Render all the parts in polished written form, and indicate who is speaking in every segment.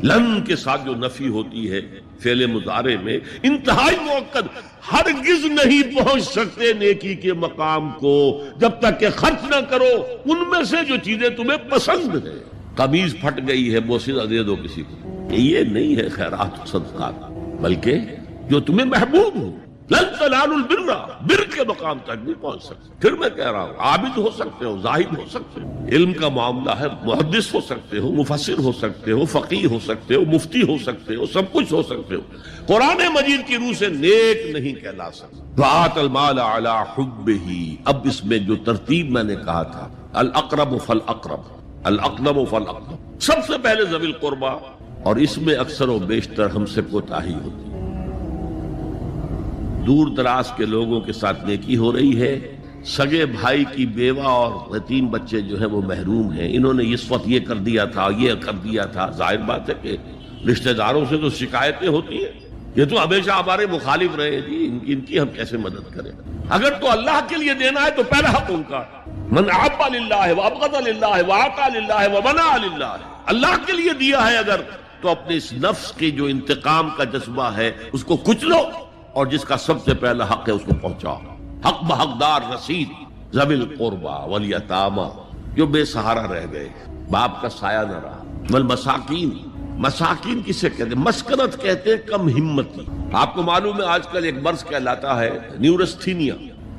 Speaker 1: لن کے ساتھ جو نفی ہوتی ہے فعل مضارع میں انتہائی مؤکد، ہرگز نہیں پہنچ سکتے نیکی کے مقام کو جب تک کہ خرچ نہ کرو ان میں سے جو چیزیں تمہیں پسند ہیں۔ قمیض پھٹ گئی ہے بوسیدہ دے دو کسی کو، یہ نہیں ہے خیرات و صدقات، بلکہ جو تمہیں محبوب ہو۔ لن تنالوا البر، بر کے مقام تک نہیں پہنچ سکتے۔ پھر میں کہہ رہا ہوں عابد ہو سکتے ہو، زاہد ہو سکتے ہو، علم کا معاملہ ہے، محدث ہو سکتے ہو، مفسر ہو سکتے ہو، فقیہ ہو سکتے ہو، مفتی ہو سکتے ہو، سب کچھ ہو سکتے ہو، قرآن مجید کی روح سے نیک نہیں کہلا سکتے۔ وآت المال علی حبہ، اب اس میں جو ترتیب میں نے کہا تھا، الاقرب فالاقرب، الاقدم فالاقدم، سب سے پہلے ذوی القربہ، اور اس میں اکثر و بیشتر ہم سے کوتاہی ہوتی ہے۔ دور دراز کے لوگوں کے ساتھ نیکی ہو رہی ہے، سگے بھائی کی بیوہ اور یتیم بچے جو ہیں وہ محروم ہیں، انہوں نے اس وقت یہ کر دیا تھا، یہ کر دیا تھا۔ ظاہر بات ہے کہ رشتہ داروں سے تو شکایتیں ہوتی ہیں، یہ تو ہمیشہ ہمارے مخالف رہے جی، ان کی ہم کیسے مدد کریں؟ اگر تو اللہ کے لیے دینا ہے تو پہلا حق ان کا، من احب للہ وابغض للہ واعطى للہ ومنع للہ، اللہ کے لیے دیا ہے اگر تو اپنے اس نفس کی جو انتقام کا جذبہ ہے اس کو کچلو، اور جس کا سب سے پہلا حق ہے اس کو پہنچاؤ۔ حق بحقدار رسید، ذوی القربى والیتامى، جو بے سہارا رہ گئے، باپ کا سایہ نہ رہا، والمساکین، مساکین کسے کہتے ہیں؟ مسکنت کہتے ہیں کم ہمتی۔ آپ کو معلوم ہے آج کل ایک مرض کہلاتا ہے نیورستھینیا،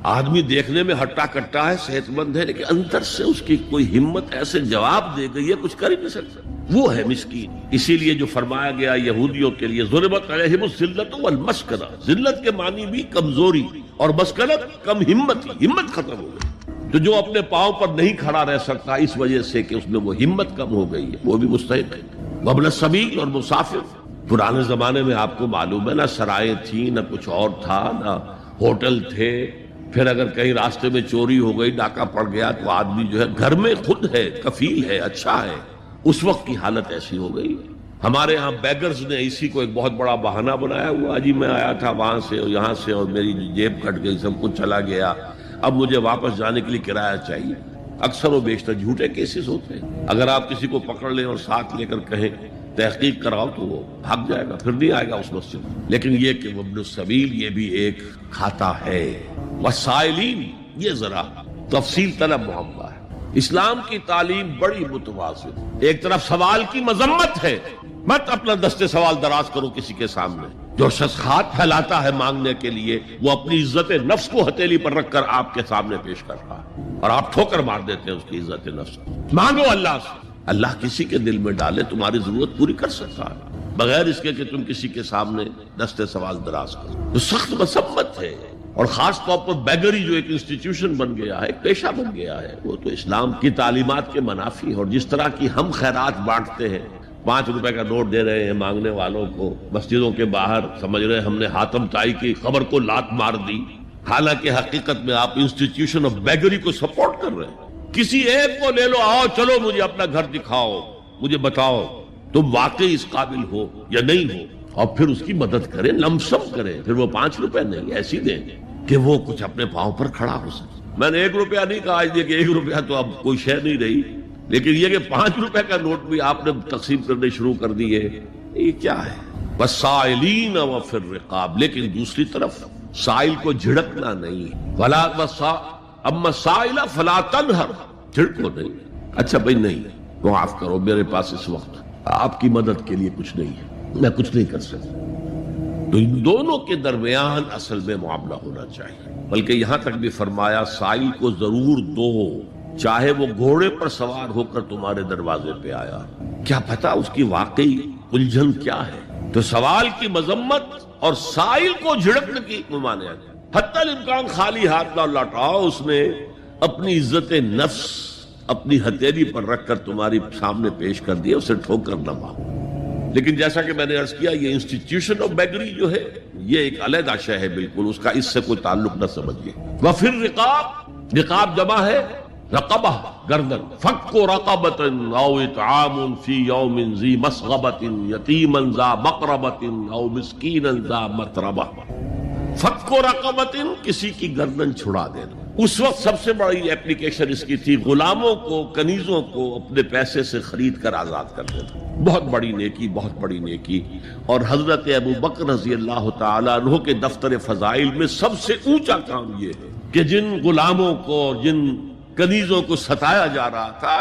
Speaker 1: آدمی دیکھنے میں ہٹا کٹا ہے، صحت مند ہے، لیکن اندر سے اس کی کوئی ہمت ایسے جواب دے گئی ہے کچھ کر ہی نہیں سکتا، وہ ہے مسکین۔ اسی لیے جو فرمایا گیا یہودیوں کے لیے ضربت علیہم الذلۃ والمسکنہ، ذلت کے معنی بھی کمزوری اور مسکنت کم ہمت، ہمت ختم ہو گئی۔ تو جو اپنے پاؤں پر نہیں کھڑا رہ سکتا اس وجہ سے کہ اس میں وہ ہمت کم ہو گئی ہے، وہ بھی مستحق ہے۔ وابن السبیل، اور مسافر۔ پرانے زمانے میں آپ کو معلوم ہے نہ سرائیں تھیں، نہ کچھ اور تھا، نہ ہوٹل تھے، پھر اگر کہیں راستے میں چوری ہو گئی، ڈاکہ پڑ گیا، تو آدمی جو ہے گھر میں خود ہے، کفیل ہے، اچھا ہے۔ اس وقت کی حالت ایسی ہو گئی۔ ہمارے ہاں بیگرز نے اسی کو ایک بہت بڑا بہانہ بنایا ہوا، جی میں آیا تھا وہاں سے اور یہاں سے اور میری جیب کٹ گئی، سب کچھ چلا گیا، اب مجھے واپس جانے کے لیے کرایہ چاہیے۔ اکثر و بیشتر جھوٹے کیسز ہوتے ہیں۔ اگر آپ کسی کو پکڑ لیں اور ساتھ لے کر کہیں تحقیق کراؤ تو وہ بھاگ جائے گا، پھر نہیں آئے گا اس مسجد میں۔ لیکن یہ کہ ابن السبیل یہ بھی ایک کھاتا ہے۔ والسائلین، یہ ذرا تفصیل طلب معاملہ ہے۔ اسلام کی تعلیم بڑی متوازن، ایک طرف سوال کی مذمت ہے، مت اپنا دستے سوال دراز کرو کسی کے سامنے۔ جو شخص ہاتھ پھیلاتا ہے مانگنے کے لیے، وہ اپنی عزت نفس کو ہتھیلی پر رکھ کر آپ کے سامنے پیش کر رہا ہے، اور آپ ٹھوکر مار دیتے ہیں اس کی عزت نفس کو۔ مانگو اللہ سے، اللہ کسی کے دل میں ڈالے تمہاری ضرورت پوری کر سکتا ہے، بغیر اس کے کہ تم کسی کے سامنے دستے سوال دراز کرو۔ تو سخت مذمت ہے، اور خاص طور پر بیگری جو ایک انسٹیٹیوشن بن گیا ہے، ایک پیشہ بن گیا ہے، وہ تو اسلام کی تعلیمات کے منافی ہے۔ اور جس طرح کی ہم خیرات بانٹتے ہیں، 5 روپے کا نوٹ دے رہے ہیں مانگنے والوں کو مسجدوں کے باہر، سمجھ رہے ہیں ہم نے حاتم طائی کی خبر کو لات مار دی، حالانکہ حقیقت میں آپ انسٹیٹیوشن آف بیگری کو سپورٹ کر رہے ہیں۔ کسی ایک کو لے لو، آؤ چلو مجھے اپنا گھر دکھاؤ، مجھے بتاؤ تم واقعی اس قابل ہو یا نہیں ہو، اور پھر اس کی مدد کریں، لمسم کریں۔ پھر وہ 5 روپے نہیں ایسی دیں کہ وہ کچھ اپنے پاؤں پر کھڑا ہو سکے۔ میں نے 1 روپیہ نہیں کہا، آج دیکھیں 1 روپیہ تو اب کوئی شے نہیں رہی، لیکن یہ کہ 5 روپے کا نوٹ بھی آپ نے تقسیم کرنے شروع کر دیے، یہ کیا ہے؟ والسائلین وفی الرقاب، لیکن دوسری طرف سائل کو جھڑکنا نہیں، ولا اما السائل فلا تنہر، جھڑکو نہیں۔ اچھا بھائی نہیں، معاف کرو، میرے پاس اس وقت آپ کی مدد کے لیے کچھ نہیں ہے، میں کچھ نہیں کر سکتا۔ تو ان دونوں کے درمیان اصل میں معاملہ ہونا چاہیے، بلکہ یہاں تک بھی فرمایا سائل کو ضرور دو، چاہے وہ گھوڑے پر سوار ہو کر تمہارے دروازے پہ آیا، کیا پتا اس کی واقعی الجھن کیا ہے۔ تو سوال کی مذمت اور سائل کو جھڑکنے کی ممانعت، حتی الامکان خالی ہاتھ نہ لوٹاؤ، اس نے اپنی عزت نفس اپنی ہتھیلی پر رکھ کر تمہاری سامنے پیش کر دیا، اسے ٹھوکر نہ مارو۔ لیکن جیسا کہ میں نے عرض کیا، یہ انسٹیٹیوشن آف بیگری جو ہے یہ ایک علیحدہ شے ہے، بالکل اس کا اس سے کوئی تعلق نہ سمجھیے۔ وفی الرقاب، رقاب جمع ہے رقبہ، گردن، فک رقبۃ او اطعام فی یوم ذی مسغبۃ یتیما ذا مقربۃ او مسکینا ذا متربہ۔ فک رقبۃ، کسی کی گردن چھڑا دینا، اس وقت سب سے بڑی اپلیکیشن اس کی تھی غلاموں کو، کنیزوں کو اپنے پیسے سے خرید کر آزاد کر دینا. بہت بڑی نیکی، بہت بڑی نیکی. اور حضرت ابو بکر رضی اللہ تعالیٰ عنہ کے دفتر فضائل میں سب سے اونچا کام یہ ہے کہ جن غلاموں کو، جن کنیزوں کو ستایا جا رہا تھا،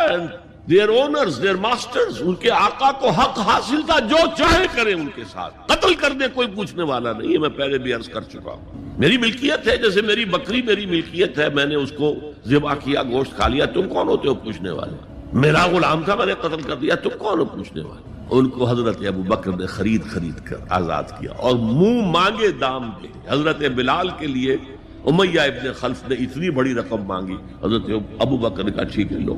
Speaker 1: دیئر اونرز، دیئر ماسٹرز، ان کے آقا کو حق حاصل تھا، جو چاہے کریں ان کے ساتھ، قتل کر دے، کوئی پوچھنے والا نہیں ہے. میں پہلے بھی عرض کر چکا ہوں، میری ملکیت ہے، جیسے میری بکری میری ملکیت ہے، میں نے اس کو ذبح کیا، گوشت کھا لیا، تم کون ہوتے ہو پوچھنے والے؟ میرا غلام تھا، میں نے قتل کر دیا، تم کون ہو پوچھنے والے؟ ان کو حضرت ابو بکر نے خرید کر آزاد کیا اور منہ مانگے دام دے. حضرت بلال کے لیے امیہ ابن خلف نے اتنی بڑی رقم مانگی، حضرت ابو بکر نے کہا ٹھیک ہے لو.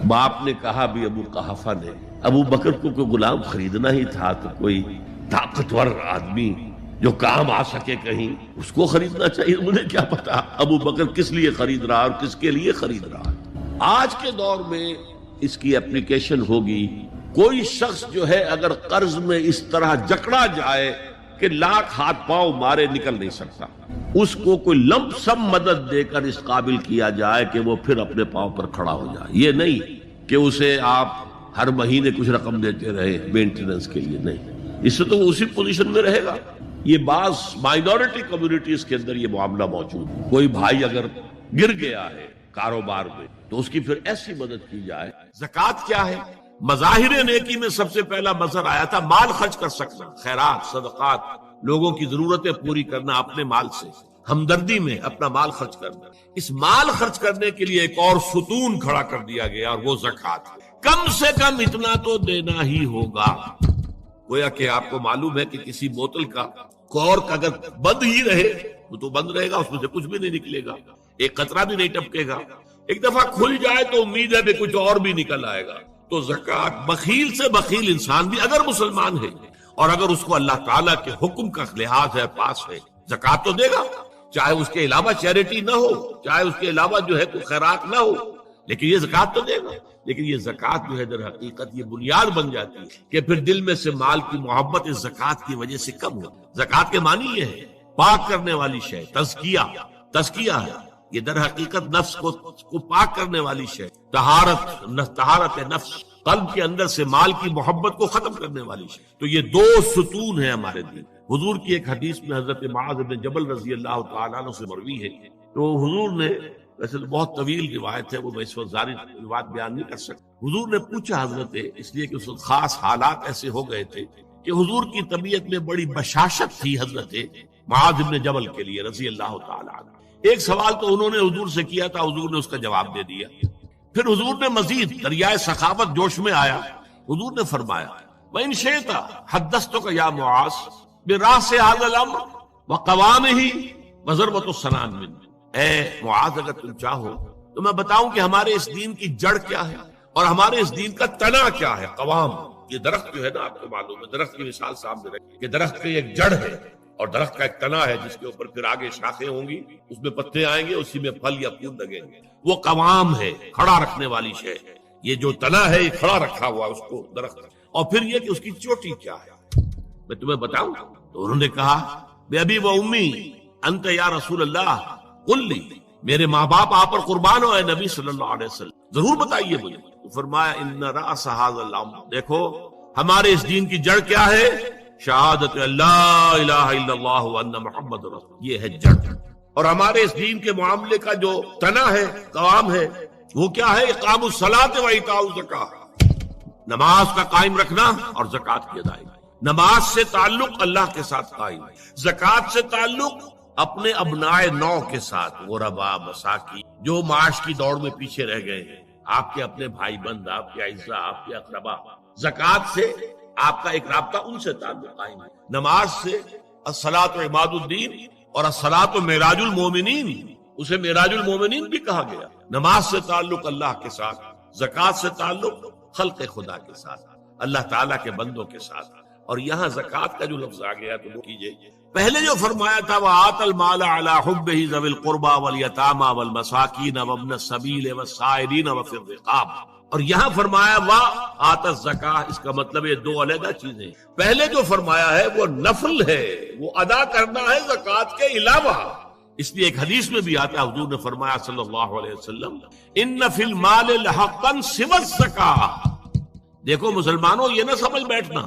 Speaker 1: باپ نے کہا بھی، ابو قحافہ نے، ابو بکر کو کوئی غلام خریدنا ہی تھا تو کوئی طاقتور آدمی جو کام آ سکے کہیں، اس کو خریدنا چاہیے. مجھے کیا پتا ابو بکر کس لیے خرید رہا اور کس کے لیے خرید رہا. آج کے دور میں اس کی اپلیکیشن ہوگی. کوئی شخص جو ہے اگر قرض میں اس طرح جکڑا جائے کہ لاکھ ہاتھ پاؤں مارے نکل نہیں سکتا، اس کو کوئی لمپ سم مدد دے کر اس قابل کیا جائے کہ وہ پھر اپنے پاؤں پر کھڑا ہو جائے. یہ نہیں کہ اسے آپ ہر مہینے کچھ رقم دیتے رہے مینٹیننس کے لیے، نہیں، اس سے تو وہ اسی پوزیشن میں رہے گا. یہ بعض مائنورٹی کمیونٹیز کے اندر یہ معاملہ موجود ہے. کوئی بھائی اگر گر گیا ہے کاروبار میں تو اس کی پھر ایسی مدد کی جائے. زکوٰۃ کیا ہے؟ مظاہر نیکی میں سب سے پہلا مظہر آیا تھا مال خرچ کر سکنا، خیرات، صدقات، لوگوں کی ضرورتیں پوری کرنا اپنے مال سے، ہمدردی میں اپنا مال خرچ کرنا. اس مال خرچ کرنے کے لیے ایک اور ستون کھڑا کر دیا گیا اور وہ زکوٰۃ. کم سے کم اتنا تو دینا ہی ہوگا. گویا کہ آپ کو معلوم ہے کہ کسی بوتل کا کورک اگر بند ہی رہے وہ تو بند رہے گا، اس میں سے کچھ بھی نہیں نکلے گا، ایک قطرہ بھی نہیں ٹپکے گا. ایک دفعہ کھل جائے تو امید ہے کہ کچھ اور بھی نکل آئے گا. تو زکوٰۃ، بخیل سے بخیل انسان بھی اگر مسلمان ہے اور اگر اس کو اللہ تعالیٰ کے حکم کا لحاظ ہے، پاس ہے، زکوٰۃ تو دے گا. چاہے اس کے علاوہ چیریٹی نہ ہو، چاہے اس کے علاوہ جو ہے کوئی خیرات نہ ہو، لیکن یہ زکوٰۃ تو دے گا. لیکن یہ زکوٰۃ جو ہے در حقیقت یہ بنیاد بن جاتی ہے کہ پھر دل میں سے مال کی محبت اس زکوٰۃ کی وجہ سے کم ہو. زکوٰۃ کے معنی یہ ہے پاک کرنے والی شے، تزکیہ ہے. یہ در حقیقت نفس کو پاک کرنے والی شے، طہارت نفس، قلب کے اندر سے مال کی محبت کو ختم کرنے والی شے. تو یہ دو ستون ہیں ہمارے دین. حضور کی ایک حدیث میں حضرت معاذ بن جبل رضی اللہ تعالیٰ عنہ سے مروی ہے، تو حضور نے، ویسے بہت طویل روایت ہے وہ، میں اس وقت ظاہر روایت بیان نہیں کر سکتا. حضور نے پوچھا حضرت، اس لیے کہ اس وقت خاص حالات ایسے ہو گئے تھے کہ حضور کی طبیعت میں بڑی بشاشت تھی حضرت معاذ بن جبل کے لیے رضی اللہ تعالیٰ عنہ. ایک سوال تو انہوں نے حضور سے کیا تھا، حضور نے اس کا جواب دے دیا. پھر حضور نے مزید دریائے سخاوت جوش میں آیا، حضور نے فرمایا وَإِن شِئْتَ حَدَّثْتُكَ يَا مُعَاذ بِرَأْسِ هَذَا الْأَمْرِ وَقَوَامِهِ وَضَرْبَةُ السَّنَامِ مِنْهُ. اے معاذ اگر تم چاہو تو میں بتاؤں کہ ہمارے اس دین کی جڑ کیا ہے اور ہمارے اس دین کا تنا کیا ہے. قوام، یہ درخت جو ہے نا، آپ کو معلوم ہے، درخت کی مثال سامنے رکھیں کہ درخت کی ایک جڑ ہے اور درخت کا ایک تنا ہے جس کے اوپر پھر آگے شاخیں ہوں گی، اس میں پتے آئیں گے، اسی میں پھل یا پھول لگیں گے. وہ قوام ہے، کھڑا رکھنے والی شے. یہ جو تنا ہے یہ کھڑا رکھا ہوا اس کو درخت. اور پھر یہ کہ اس کی چوٹی کیا ہے، میں تمہیں بتاؤں. تو انہوں نے کہا بے ابی و امی انت یا رسول اللہ قل لی، میرے ماں باپ آپ پر قربان ہو اے نبی صلی اللہ علیہ وسلم، ضرور بتائیے مجھے. تو فرمایا ان رأس هذا الامر، دیکھو ہمارے اس دین کی جڑ کیا ہے؟ شہادت اللہ الہ الا اللہ وان محمد رسول، یہ ہے جڑ. اور ہمارے اس دین کے معاملے کا جو تنا ہے، قوام ہے، وہ کیا ہے؟ اقام الصلاۃ و ایتاء الزکاۃ، نماز کا قائم رکھنا اور زکوٰۃ کی ادائیگی. نماز سے تعلق اللہ کے ساتھ قائم، زکوٰۃ سے تعلق اپنے ابنائے نو کے ساتھ، غربا، مساکین، جو معاش کی دوڑ میں پیچھے رہ گئے ہیں، آپ کے اپنے بھائی بند، آپ کے اعزاء، آپ کے اقربا. زکوٰۃ سے آپ کا ایک رابطہ ان سے تعلق قائم ہے. نماز سے الصلاۃ عماد الدین اور الصلاۃ معراج المومنین، اسے معراج المومنین بھی کہا گیا. نماز سے تعلق اللہ کے ساتھ، زکوٰۃ سے تعلق خلق خدا کے ساتھ، اللہ تعالیٰ کے بندوں کے ساتھ. اور یہاں زکوٰۃ کا جو لفظ آ گیا تو وہ کیجئے، پہلے جو فرمایا تھا وَآتَ الْمَالَ عَلَى حُبِّهِ ذَوِي الْقُرْبَى وَالْيَتَامَى وَالْمَسَاكِينَ وَابْنَ السَّبِيلِ وَالسَّائِلِينَ وَفِي الرِّقَابِ. اور یہاں فرمایا وَآتَ الزَّكَاةَ، اس کا مطلب یہ دو علیحدہ چیزیں. پہلے جو فرمایا ہے وہ نفل ہے، وہ ادا کرنا ہے زکوٰۃ کے علاوہ. اس لیے ایک حدیث میں بھی آتا ہے، حضور نے فرمایا صلی اللہ علیہ وسلم، ان فی المال لحقا سوى الزکاۃ۔ دیکھو مسلمانوں، یہ نہ سمجھ بیٹھنا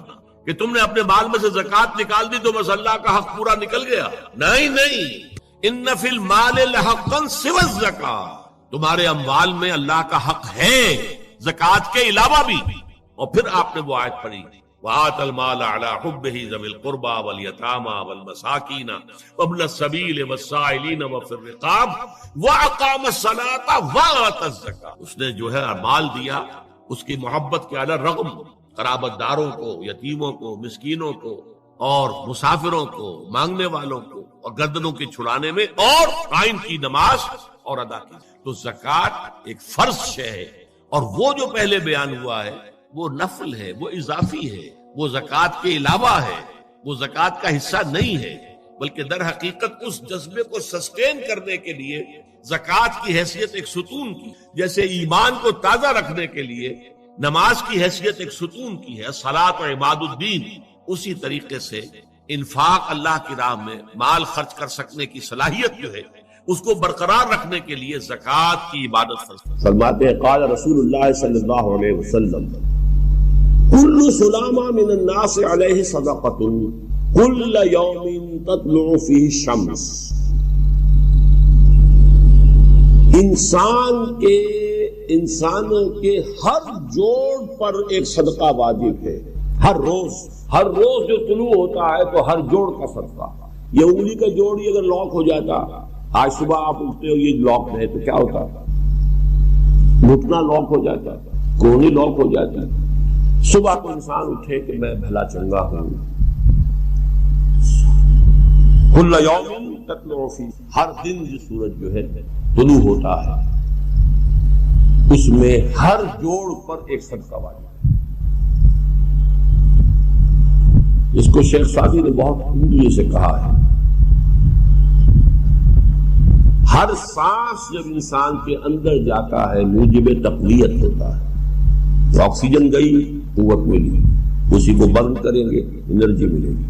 Speaker 1: کہ تم نے اپنے مال میں سے زکوٰۃ نکال دی تو بس اللہ کا حق پورا نکل گیا، نہیں، ان فی المال لحقا سوى الزکاۃ، تمہارے اموال میں اللہ کا حق ہے زکوٰۃ کے علاوہ بھی۔ اور پھر آپ نے وہ آیت پڑھی، وآت المال على حبه ذوي القربى واليتامى والمساكين وابن السبيل والسائلين وفي الرقاب واقام الصلاة وآتى الزكاة۔ اس نے جو ہے مال دیا اس کی محبت کے علی رغم قرابت داروں کو، یتیموں کو، مسکینوں کو اور مسافروں کو، مانگنے والوں کو، اور گردنوں کے چھڑانے میں، اور قائم کی نماز اور ادا کی۔ تو زکوٰۃ ایک فرض شے ہے، اور وہ جو پہلے بیان ہوا ہے وہ نفل ہے، وہ اضافی ہے، وہ زکوٰۃ کے علاوہ ہے، وہ زکوٰۃ کا حصہ نہیں ہے، بلکہ در حقیقت اس جذبے کو سسٹین کرنے کے لیے زکوٰۃ کی حیثیت ایک ستون کی، جیسے ایمان کو تازہ رکھنے کے لیے نماز کی حیثیت ایک ستون کی ہے، صلاۃ و عماد الدین، اسی طریقے سے انفاق اللہ کی راہ میں مال خرچ کر سکنے کی صلاحیت جو ہے اس کو برقرار رکھنے کے لیے زکوٰۃ کی عبادت فرض۔
Speaker 2: فرماتے ہیں قال رسول اللہ صلی اللہ علیہ وسلم کل سلامہ من الناس علیہ صدقۃ کل یوم تطلع فیہ الشمس۔ انسانوں کے ہر جوڑ پر ایک صدقہ واجب ہے، ہر روز جو طلوع ہوتا ہے تو ہر جوڑ کا صدقہ۔ یہ انگلی کا جوڑ ہی اگر لاک ہو جاتا، آج صبح آپ اٹھتے ہو یہ لاک ہے تو کیا ہوتا، گھٹنا لاک ہو جاتا، کونی لاک ہو جاتی۔ صبح کو انسان اٹھے کہ میں بھلا چنگا ہوں، کل یوم تطلع فیہ، ہر دن جو سورج جو ہے طلوع ہوتا ہے اس میں ہر جوڑ پر ایک صدقہ واجب۔ اس کو شیخ سعدی نے بہت عمدگی سے کہا ہے، ہر سانس جب انسان کے اندر جاتا ہے موجب تقویت ہوتا ہے، تو آکسیجن گئی، قوت ملی، اسی کو برن کریں گے انرجی ملے گی۔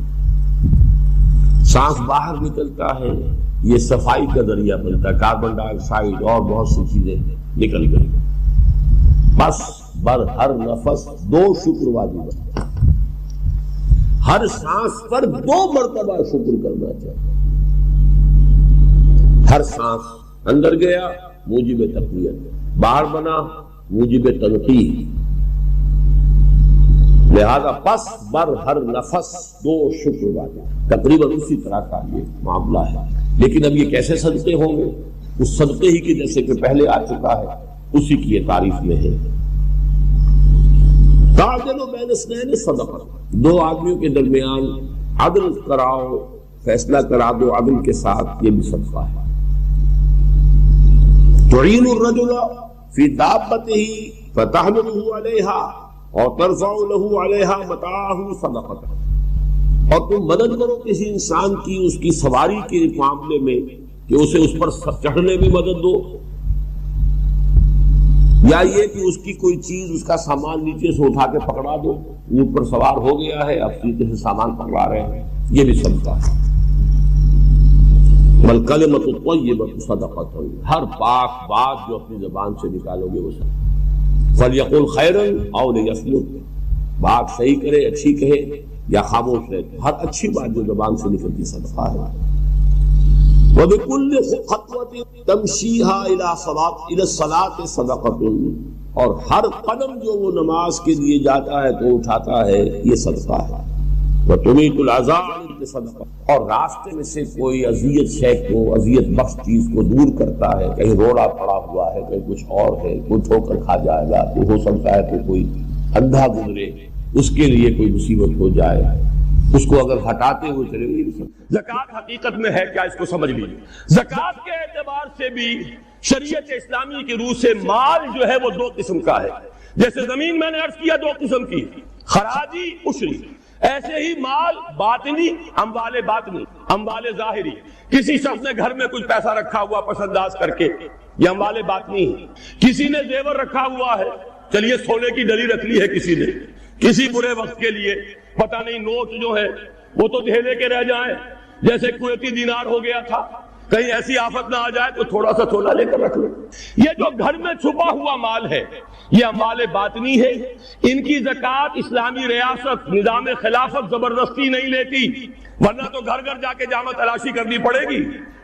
Speaker 2: سانس باہر نکلتا ہے، یہ صفائی کا ذریعہ بنتا ہے، کاربن ڈائی آکسائڈ اور بہت سی چیزیں نکل گئی۔ بس بر ہر نفس 2 شکر واجب ہے، ہر سانس پر 2 مرتبہ شکر کرنا چاہیے۔ ہر سانس اندر گیا موجب تقویت، باہر بنا موجب تنقیح، لہذا پس بر ہر نفس 2 شکر واجب۔ تقریباً اسی طرح کا یہ معاملہ ہے، لیکن اب یہ کیسے صدقے ہوں گے؟ اس صدقے ہی کی جیسے کہ پہلے آ چکا ہے اسی کی یہ تعریف میں ہے۔ تعدل بین اثنین صدقہ، 2 آدمیوں کے درمیان عدل کراؤ، فیصلہ کرا دو عدل کے ساتھ، یہ بھی صدقہ ہے۔ تعین الرجل فی دابتہ فتحملہ علیہا اور ترفع لہ علیہا متاعہ صدقۃ، اور تم مدد کرو کسی انسان کی اس کی سواری کے معاملے میں کہ اسے اس پر چڑھنے میں مدد دو، یا یہ کہ اس کی کوئی چیز، اس کا سامان نیچے سے اٹھا کے پکڑا دو، اونٹ پر سوار ہو گیا ہے اب سیدھے سے سامان پکڑا رہے ہیں، یہ بھی صدقہ ہے۔ والکلمۃ الطیبۃ صدقۃ، ہر پاک بات جو اپنی زبان سے نکالو گے وہ صدقہ۔ فلیقل خیرا او لیصمت، بات صحیح کرے، اچھی کہے یا خاموش رہے، ہر اچھی بات جو زبان سے نکلتی صدقہ ہے۔ وَبِكُلِّ خَطْوَةٍ تَمْشِيهَا إِلَى الصَّلَاةِ صَدَقَةٌ، اور ہر قدم جو وہ نماز کے لیے جاتا ہے تو اٹھاتا ہے، یہ صدقہ ہے۔ وَتُمِيتُ الْعَزَاءَ عَنِ صَدَقَةٌ، اور راستے میں سے کوئی اذیت شے کو، اذیت بخش چیز کو دور کرتا ہے، کہیں روڑا پڑا ہوا ہے، کہیں کچھ اور ہے، کوئی ٹھوکر کھا جائے گا، تو ہو سکتا ہے کہ کوئی اندھا گزرے، اس کے لیے کوئی مصیبت ہو جائے، اس کو اگر ہٹاتے ہوئے چلے گئے۔ زکوٰۃ حقیقت میں ہے کیا، اس کو سمجھ لیجیے۔ زکوٰۃ کے اعتبار سے بھی شریعت اسلامی کی روح سے مال جو ہے وہ 2 قسم کا ہے۔ جیسے زمین میں نے عرض کیا 2 قسم کی، خراجی، عشری، ایسے ہی مال باطنی، اموال باطنی، اموال ظاہری۔ کسی شخص نے گھر میں کچھ پیسہ رکھا ہوا پس انداز کر کے، یہ اموال باطنی ہے۔ کسی نے زیور رکھا ہوا ہے، چلیے سونے کی ڈلی رکھ لی ہے کسی نے، کسی برے وقت کے لیے، پتہ نہیں نوٹ جو ہے وہ تو دھیلے کے رہ جائیں، جیسے کویتی دینار ہو گیا تھا، کہیں ایسی آفت نہ آ جائے تو تھوڑا سا سونا لے کر رکھ لو۔ یہ جو گھر میں چھپا ہوا مال ہے یہ اموال باطنی ہے، ان کی زکوٰۃ اسلامی ریاست نظام خلافت زبردستی نہیں لیتی، ورنہ تو گھر گھر جا کے جامع تلاشی کرنی پڑے گی،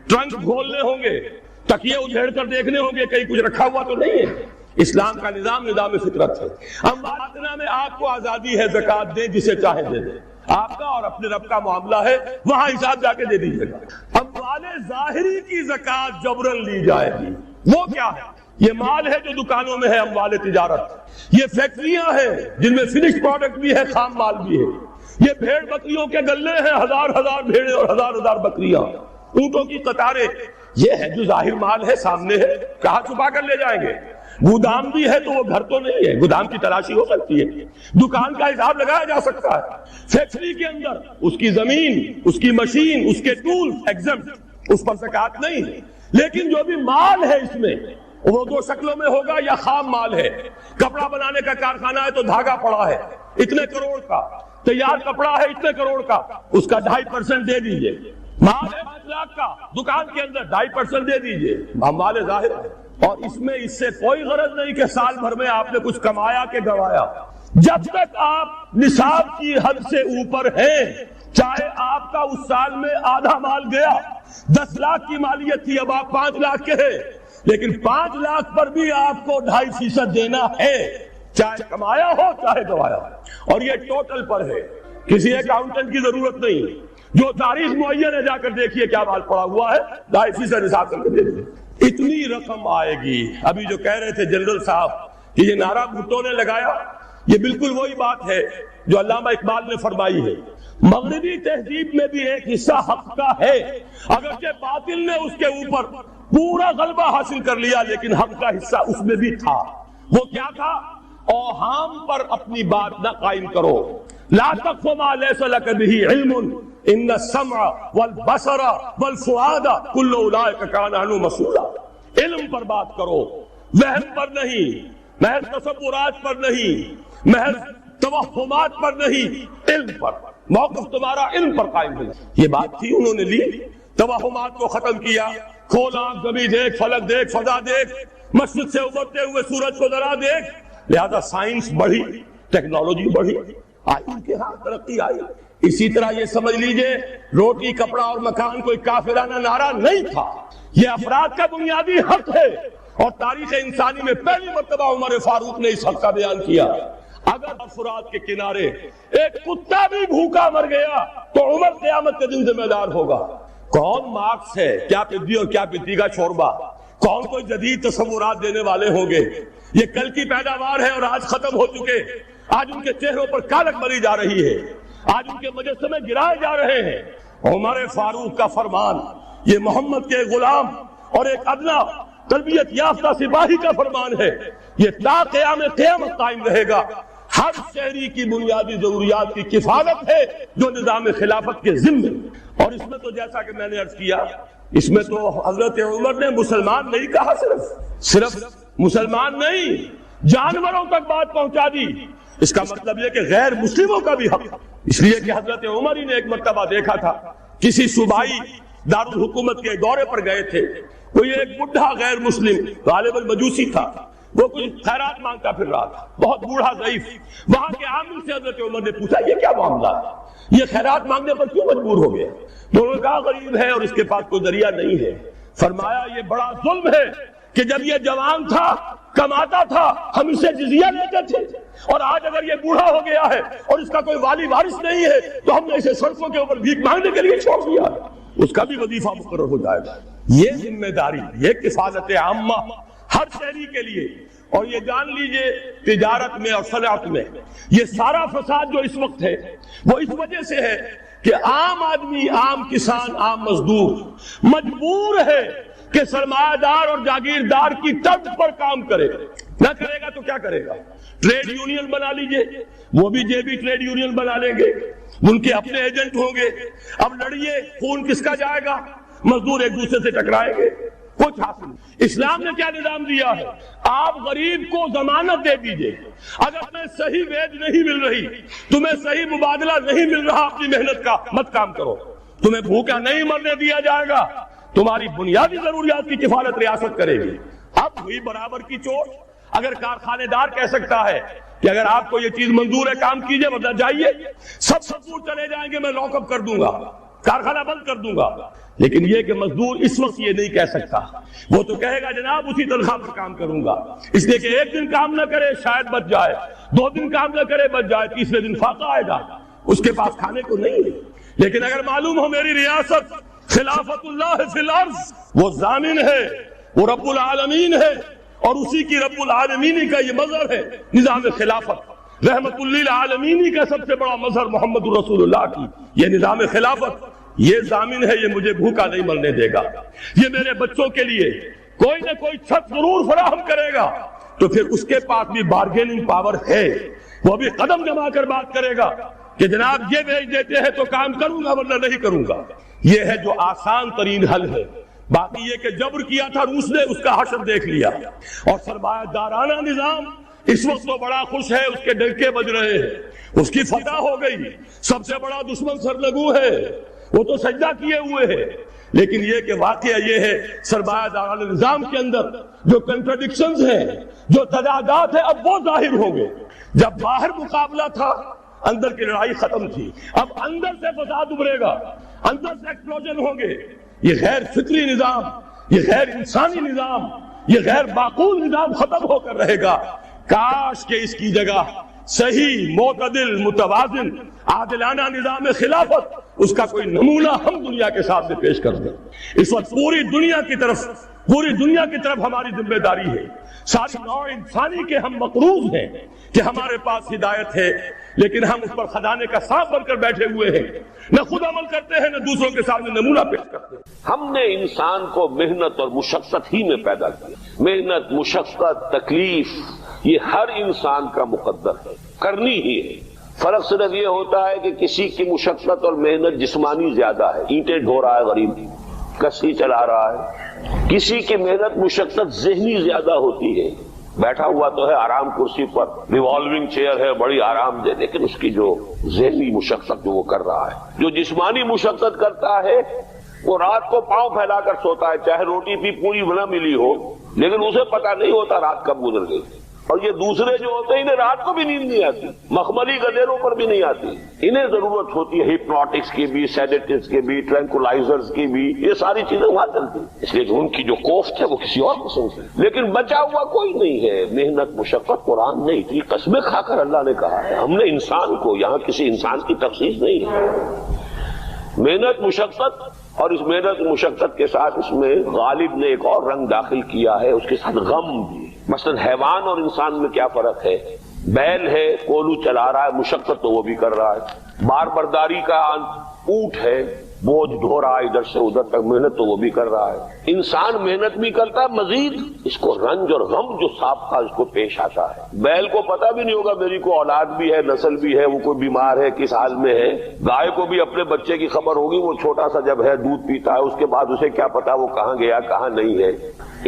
Speaker 2: ٹرنک کھولنے ہوں گے، تکیے اجھیڑ کر دیکھنے ہوں گے کہیں کچھ رکھا ہوا تو نہیں ہے۔ اسلام کا نظام فطرت ہے۔ اموال میں آپ کو آزادی ہے، زکوٰۃ دیں جسے چاہے دے دیں، آپ کا اور اپنے رب کا معاملہ ہے، وہاں حساب جا کے دے دیجیے گا۔ اموال ظاہری کی زکوٰۃ جبرن لی جائے گی۔ وہ کیا ہے؟ یہ مال ہے جو دکانوں میں ہے، اموال تجارت، یہ فیکٹریاں ہیں جن میں فنش پروڈکٹ بھی ہے، خام مال بھی ہے، یہ بھیڑ بکریوں کے گلے ہیں، ہزار ہزار بھیڑیں اور ہزار ہزار بکریاں، اونٹوں کی قطاریں، یہ ہے جو ظاہر مال ہے، سامنے ہے، کہاں چھپا کر لے جائیں گے؟ گودام بھی ہے تو وہ گھر تو نہیں ہے، گودام کی تلاشی ہو سکتی ہے، دکان کا حساب لگایا جا سکتا ہے۔ فیکٹری کے اندر اس کی زمین، اس کی مشین، اس کے ٹول ایگزمپٹ، اس پر زکوٰۃ نہیں ہے، لیکن جو بھی مال ہے اس میں وہ دو شکلوں میں ہوگا، یا خام مال ہے، کپڑا بنانے کا کارخانہ ہے تو دھاگا پڑا ہے اتنے کروڑ کا، تیار کپڑا ہے اتنے کروڑ کا، اس کا 2.5% دے دیجئے، مال ہے 5 لاکھ کا، دکان کے اندر 2.5% دے دیجئے، مال ظاہر ہے، اور اس سے کوئی غرض نہیں کہ سال بھر میں آپ نے کچھ کمایا کہ گوایا، جب تک آپ نصاب کی حد سے اوپر ہیں، چاہے آپ کا اس سال میں آدھا مال گیا، 10 لاکھ کی مالیت تھی، اب آپ 5 لاکھ کے ہیں، لیکن 5 لاکھ پر بھی آپ کو 2.5% دینا ہے، چاہے کمایا ہو چاہے گوایا ہو، اور یہ ٹوٹل پر ہے، کسی اکاؤنٹنٹ کی ضرورت نہیں، جو تاریخ معین ہے جا کر دیکھیے کیا مال پڑا ہوا ہے، 2.5% حساب کر کے دے دیں، اتنی رقم آئے گی۔ ابھی جو کہہ رہے تھے جنرل صاحب کہ یہ نعرہ بھٹو نے لگایا، یہ بالکل وہی بات ہے جو علامہ اقبال نے فرمائی ہے، مغربی تہذیب میں بھی ایک حصہ حق کا ہے، اگرچہ باطل نے اس کے اوپر پورا غلبہ حاصل کر لیا، لیکن حق کا حصہ اس میں بھی تھا۔ وہ کیا تھا؟ اوہام پر اپنی بات نہ قائم کرو، لا تقف ما لیس لک بہ علم ان السمع والبصر والفؤاد کل اولئک کان عنہ مسئولا۔ علم پر بات کرو، وہم پر نہیں، محض تصورات پر نہیں، محض توہمات پر نہیں، علم پر، موقف تمہارا علم پر قائم ہے۔ یہ بات تھی، انہوں نے لی، توہمات کو ختم کیا، کھولا زمین دیکھ، فلک دیکھ، فضا دیکھ، مشرق سے ابھرتے ہوئے سورج کو ذرا دیکھ، لہذا سائنس بڑھی، ٹیکنالوجی بڑھی، آئی ان کے ہاں ترقی آئی۔ اسی طرح یہ سمجھ لیجئے روٹی، کپڑا اور مکان کوئی کافرانہ نعرہ نہیں تھا، یہ افراد کا بنیادی حق ہے، اور تاریخ انسانی میں پہلی مرتبہ عمر فاروق نے اس حق کا بیان کیا۔ اگر فرات کے کنارے ایک کتا بھی بھوکا مر گیا تو عمر قیامت کے دن ذمہ دار ہوگا۔ کون مارکس ہے، کیا پدی اور کیا پتی کا شوربہ، کون کوئی جدید تصورات دینے والے ہوں گے؟ یہ کل کی پیداوار ہے اور آج ختم ہو چکے، آج ان کے چہروں پر کالک مری جا رہی ہے، آج ان کے مجسمے گرائے جا رہے ہیں۔ عمر فاروق کا فرمان، یہ محمد کے غلام اور ایک ادنا تربیت یافتہ سپاہی کا فرمان ہے، یہ تا قیامت قائم رہے گا۔ ہر شہری کی بنیادی ضروریات کی کفالت ہے جو نظام خلافت کے ذمہ، اور اس میں تو جیسا کہ میں نے عرض کیا، اس میں تو حضرت عمر نے مسلمان نہیں کہا، صرف مسلمان نہیں، جانوروں تک بات پہنچا دی۔ اس کا مطلب یہ کہ غیر مسلموں کا بھی حق، اس لیے کہ حضرت عمر ہی نے ایک مرتبہ دیکھا تھا، کسی صوبائی دارالحکومت کے دورے پر گئے تھے، کوئی ایک بڈھا غیر مسلم غالباً مجوسی تھا، وہ کچھ خیرات مانگتا پھر رہا تھا، بہت بوڑھا ضعیف۔ وہاں کے عامل سے حضرت عمر نے پوچھا یہ کیا معاملہ ہے، یہ خیرات مانگنے پر کیوں مجبور ہو گیا؟ تو انہوں نے کہا غریب ہے اور اس کے پاس کوئی ذریعہ نہیں ہے۔ فرمایا یہ بڑا ظلم ہے کہ جب یہ جوان تھا، کماتا تھا، ہم اسے جزیہ لیتے تھے، اور آج اگر یہ بوڑھا ہو گیا ہے اور اس کا کوئی والی وارث نہیں ہے تو ہم نے اسے سڑکوں کے اوپر بھیک مانگنے کے لیے چھوڑ دیا، اس کا بھی وظیفہ مقرر ہو جائے گا۔ یہ ذمہ داری، یہ کفالت عامہ ہر شہری کے لیے۔ اور یہ جان لیجئے تجارت میں اور صنعت میں یہ سارا فساد جو اس وقت ہے وہ اس وجہ سے ہے کہ عام آدمی، عام کسان، عام مزدور مجبور ہے کہ سرمایہ دار اور جاگیردار کی طرز پر کام کرے، نہ کرے گا تو کیا کرے گا؟ ٹریڈ یونین بنا لیجئے، وہ بھی جیبی ٹریڈ یونین بنا لیں گے، ان کے اپنے ایجنٹ ہوں گے، اب لڑیے، خون کس کا جائے گا؟ مزدور ایک دوسرے سے ٹکرائیں گے، کچھ حاصل نہیں۔ اسلام نے کیا نظام دیا ہے؟ آپ غریب کو ضمانت دے دیجئے، اگر تمہیں صحیح ویج نہیں مل رہی، تمہیں صحیح مبادلہ نہیں مل رہا اپنی محنت کا، مت کام کرو، تمہیں بھوکا نہیں مرنے دیا جائے گا،
Speaker 3: تمہاری بنیادی ضروریات کی کفالت ریاست کرے گی۔ اب ہوئی برابر کی چوٹ۔ اگر کارخانے دار کہہ سکتا ہے کہ اگر آپ کو یہ چیز منظور ہے کام کیجئے ورنہ جائیے، سب دور چلے جائیں گے، میں لاک اپ کر دوں گا، کارخانہ بند کر دوں گا، لیکن یہ کہ مزدور اس وقت یہ نہیں کہہ سکتا۔ وہ تو کہے گا جناب اسی تنخواہ پر کام کروں گا، اس لیے کہ ایک دن کام نہ کرے شاید بچ جائے، 2 دن کام نہ کرے بچ جائے، تیسرے دن فاقہ آئے گا، اس کے پاس کھانے کو نہیں ہے۔ لیکن اگر معلوم ہو میری ریاست خلافت اللہ فی الارض، وہ ضامن ہے، وہ رب العالمین ہے، اور اسی کی رب العالمینی کا یہ مظہر ہے نظام خلافت، رحمت للعالمین کا سب سے بڑا مظہر محمد رسول اللہ کی یہ نظام خلافت، یہ ضامن ہے، یہ مجھے بھوکا نہیں مرنے دے گا، یہ میرے بچوں کے لیے کوئی نہ کوئی چھت ضرور فراہم کرے گا۔ تو پھر اس کے پاس بھی بارگیننگ پاور ہے، وہ بھی قدم جما کر بات کرے گا کہ جناب یہ بیچ دیتے ہیں تو کام کروں گا ورنہ نہیں کروں گا۔ یہ ہے جو آسان ترین حل ہے۔ باقی یہ کہ جبر کیا تھا روس نے، اس کا حشر دیکھ لیا، اور سرمایہ دارانہ نظام اس وقت تو بڑا خوش ہے، اس کے ڈنکے بج رہے ہیں، اس کی فتح ہو گئی، سب سے بڑا دشمن سرنگو ہے، وہ تو سجدہ کیے ہوئے ہے۔ لیکن یہ کہ واقعہ یہ ہے سرمایہ دارانہ نظام کے اندر جو کنٹرڈکشنز ہیں، جو تضادات ہیں، اب وہ ظاہر ہوں گے۔ جب باہر مقابلہ تھا اندر کی لڑائی ختم تھی، اب اندر سے فساد ابھرے گا، اندر سے ایکسپلوژن ہوں گے۔ یہ غیر فطری نظام، یہ غیر انسانی نظام، یہ غیر معقول نظام ختم ہو کر رہے گا۔ کاش کہ اس کی جگہ صحیح، معتدل، متوازن، عادلانہ نظام خلافت، اس کا کوئی نمونہ ہم دنیا کے سامنے پیش کر دیں۔ اس وقت پوری دنیا کی طرف ہماری ذمہ داری ہے، ساری نوع انسانی کے ہم مقروض ہیں کہ ہمارے پاس ہدایت ہے، لیکن ہم اس پر خزانے کا سانپ بن کر بیٹھے ہوئے ہیں، نہ خود عمل کرتے ہیں نہ دوسروں کے سامنے نمونہ پیش کرتے ہیں۔
Speaker 2: ہم نے انسان کو محنت اور مشقت ہی میں پیدا کیا۔ محنت، مشقت، تکلیف یہ ہر انسان کا مقدر ہے، کرنی ہی ہے۔ فرق صرف یہ ہوتا ہے کہ کسی کی مشقت اور محنت جسمانی زیادہ ہے، اینٹیں ڈھو رہا ہے غریب، کشتی چلا رہا ہے، کسی کی محنت مشقت ذہنی زیادہ ہوتی ہے، بیٹھا ہوا تو ہے آرام کرسی پر، ریوالونگ چیئر ہے بڑی آرام دہ، لیکن اس کی جو ذہنی مشقت جو وہ کر رہا ہے، جو جسمانی مشقت کرتا ہے وہ رات کو پاؤں پھیلا کر سوتا ہے، چاہے روٹی بھی پوری نہ ملی ہو، لیکن اسے پتہ نہیں ہوتا رات کب گزر گئی۔ اور یہ دوسرے جو ہوتے ہیں انہیں رات کو بھی نیند نہیں آتی، مخملی گدیروں پر بھی نہیں آتی، انہیں ضرورت ہوتی ہے ہپنوٹکس کی بھی، سیڈیٹیوز کی بھی، ٹرینکولائزرز کی بھی، یہ ساری چیزیں وہاں چلتی ہیں، اس لیے کہ ان کی جو کوفت ہے وہ کسی اور قسم کی، لیکن بچا ہوا کوئی نہیں ہے۔ محنت، مشقت قرآن نے اتنی قسمیں کھا کر اللہ نے کہا ہے، ہم نے انسان کو، یہاں کسی انسان کی تخصیص نہیں ہے۔ محنت، مشقت، اور اس محنت مشقت کے ساتھ اس میں غالب نے ایک اور رنگ داخل کیا ہے، اس کے ساتھ غم بھی۔ مثلا حیوان اور انسان میں کیا فرق ہے؟ بیل ہے، کولو چلا رہا ہے، مشقت تو وہ بھی کر رہا ہے۔ بار برداری کا اونٹ ہے، بوجھ ڈھو رہا ہے ادھر سے ادھر تک، محنت تو وہ بھی کر رہا ہے۔ انسان محنت بھی کرتا ہے، مزید اس کو رنج اور غم جو سابقہ اس کو پیش آتا ہے۔ بیل کو پتہ بھی نہیں ہوگا میری کو اولاد بھی ہے، نسل بھی ہے، وہ کوئی بیمار ہے، کس حال میں ہے۔ گائے کو بھی اپنے بچے کی خبر ہوگی، وہ چھوٹا سا جب ہے دودھ پیتا ہے، اس کے بعد اسے کیا پتا وہ کہاں گیا کہاں نہیں ہے۔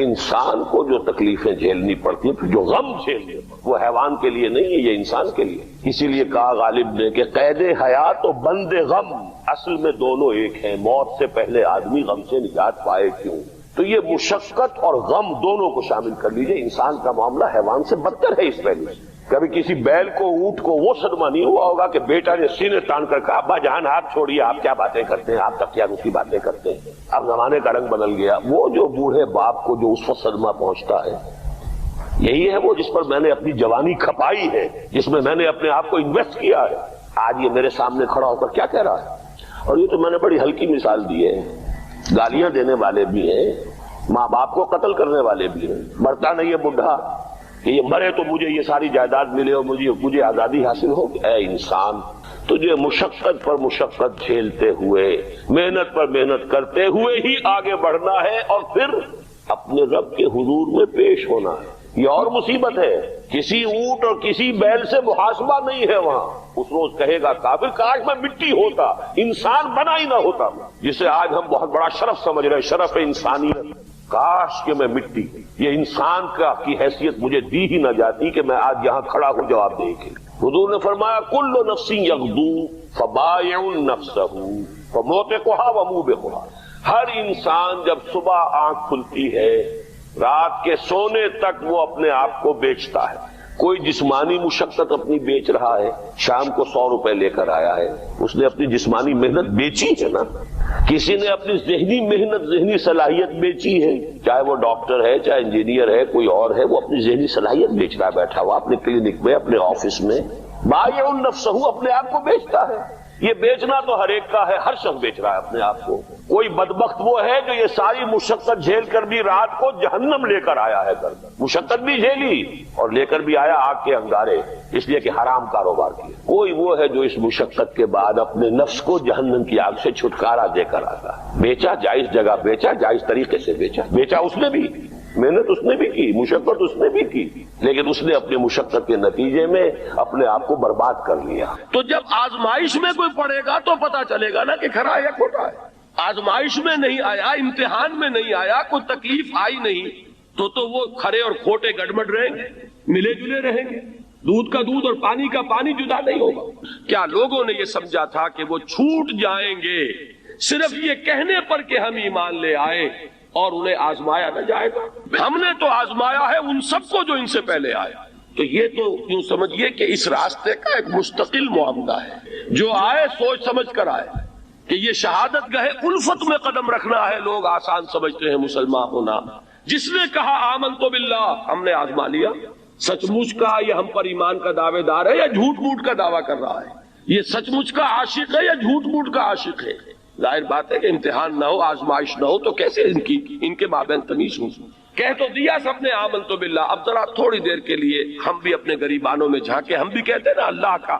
Speaker 2: انسان کو جو تکلیفیں جھیلنی پڑتی ہیں، جو غم جھیلنے، وہ حیوان کے لیے نہیں ہے، یہ انسان کے لیے۔ اسی لیے کہا غالب نے کہ قید حیات و بند غم اصل میں دونوں ایک ہیں، موت سے پہلے آدمی غم سے نجات پائے کیوں؟ تو یہ مشقت اور غم دونوں کو شامل کر لیجئے۔ انسان کا معاملہ حیوان سے بدتر ہے اس پہلو سے۔ کبھی کسی بیل کو، اونٹ کو وہ صدمہ نہیں ہوا ہوگا کہ بیٹا نے سینے تان کر کہا ابا جان آپ چھوڑیے، آپ کیا باتیں کرتے ہیں، آپ تک کیا دوسری باتیں کرتے ہیں، اب زمانے کا رنگ بدل گیا۔ وہ جو بوڑھے باپ کو جو اس وقت صدمہ پہنچتا ہے، یہی ہے وہ جس پر میں نے اپنی جوانی کھپائی ہے، جس میں میں نے اپنے آپ کو انویسٹ کیا ہے۔ آج یہ میرے سامنے کھڑا ہو کر کیا کہہ رہا ہے؟ اور یہ تو میں نے بڑی ہلکی مثال دی ہے، گالیاں دینے والے بھی ہیں، ماں باپ کو قتل کرنے والے بھی ہیں۔ مرتا نہیں ہے بڈھا کہ یہ مرے تو مجھے یہ ساری جائیداد ملے اور مجھے آزادی حاصل ہو۔ اے انسان، تجھے مشقت پر مشقت جھیلتے ہوئے، محنت پر محنت کرتے ہوئے ہی آگے بڑھنا ہے، اور پھر اپنے رب کے حضور میں پیش ہونا ہے۔ یہ اور مصیبت ہے، کسی اونٹ اور کسی بیل سے محاسبہ نہیں ہے وہاں۔ اس روز کہے گا کافر کاش میں مٹی ہوتا، انسان بنا ہی نہ ہوتا، جسے آج ہم بہت بڑا شرف سمجھ رہے ہیں، شرف انسانیت۔ کاش کہ میں مٹی، یہ انسان کی حیثیت مجھے دی ہی نہ جاتی کہ میں آج یہاں کھڑا ہوں جواب دے کے۔ حضور نے فرمایا کل نفس یغدو فبائع نفسہ فموتقھا وموبقھا، ہر انسان جب صبح آنکھ کھلتی ہے رات کے سونے تک وہ اپنے آپ کو بیچتا ہے. کوئی جسمانی مشقت اپنی بیچ رہا ہے, شام کو 100 روپے لے کر آیا ہے, اس نے اپنی جسمانی محنت بیچی ہے نا. کسی نے اپنی ذہنی محنت, ذہنی صلاحیت بیچی ہے, چاہے وہ ڈاکٹر ہے, چاہے انجینئر ہے, کوئی اور ہے, وہ اپنی ذہنی صلاحیت بیچ رہا ہے بیٹھا ہوا اپنے کلینک میں, اپنے آفس میں. بائع النفسہ اپنے آپ کو بیچتا ہے. یہ بیچنا تو ہر ایک کا ہے, ہر شخص بیچ رہا ہے اپنے آپ کو. کوئی بدبخت وہ ہے جو یہ ساری مشقت جھیل کر بھی رات کو جہنم لے کر آیا ہے, مشقت بھی جھیلی اور لے کر بھی آیا آگ کے انگارے, اس لیے کہ حرام کاروبار کیا. کوئی وہ ہے جو اس مشقت کے بعد اپنے نفس کو جہنم کی آگ سے چھٹکارا دے کر آتا ہے. بیچا, جائز جگہ بیچا, جائز طریقے سے بیچا اس نے بھی, محنت اس نے بھی کی, مشقت اس نے بھی کی, لیکن اس نے اپنی مشقت کے نتیجے میں اپنے آپ کو برباد کر لیا. تو جب آزمائش میں کوئی پڑے گا تو پتا چلے گا نا کہ کھرا ہے یا کھوٹا ہے. آزمائش میں نہیں آیا, امتحان میں نہیں آیا, کوئی تکلیف آئی نہیں, تو وہ کھرے اور کھوٹے گڑبڑ رہیں گے, ملے جلے رہیں گے. دودھ کا دودھ اور پانی کا پانی جدا نہیں ہوگا. کیا لوگوں نے یہ سمجھا تھا کہ وہ چھوٹ جائیں گے صرف یہ کہنے پر کہ ہم ایمان لے آئے اور انہیں آزمایا نہ جائے گا؟ ہم نے تو آزمایا ہے ان سب کو جو ان سے پہلے آئے. تو یہ تو یوں سمجھیے کہ اس راستے کا ایک مستقل معاملہ ہے. جو آئے سوچ سمجھ کر آئے کہ یہ شہادت گاہ الفت میں قدم رکھنا ہے. لوگ آسان سمجھتے ہیں مسلمان ہونا. جس نے کہا آمنت باللہ, ہم نے آزما لیا. سچ مچ کا یہ ہم پر ایمان کا دعوے دار ہے یا جھوٹ موٹ کا دعویٰ کر رہا ہے؟ یہ سچ مچ کا عاشق ہے یا جھوٹ موٹ کا عاشق ہے؟ ظاہر بات ہے کہ امتحان نہ ہو, آزمائش نہ ہو تو کیسے ان کے مابین تمیز ہوں. کہہ تو دیا سب نے آمنت باللہ. اب ذرا تھوڑی دیر کے لیے ہم بھی اپنے گریبانوں میں جھانکے. ہم بھی کہتے ہیں نا اللہ کا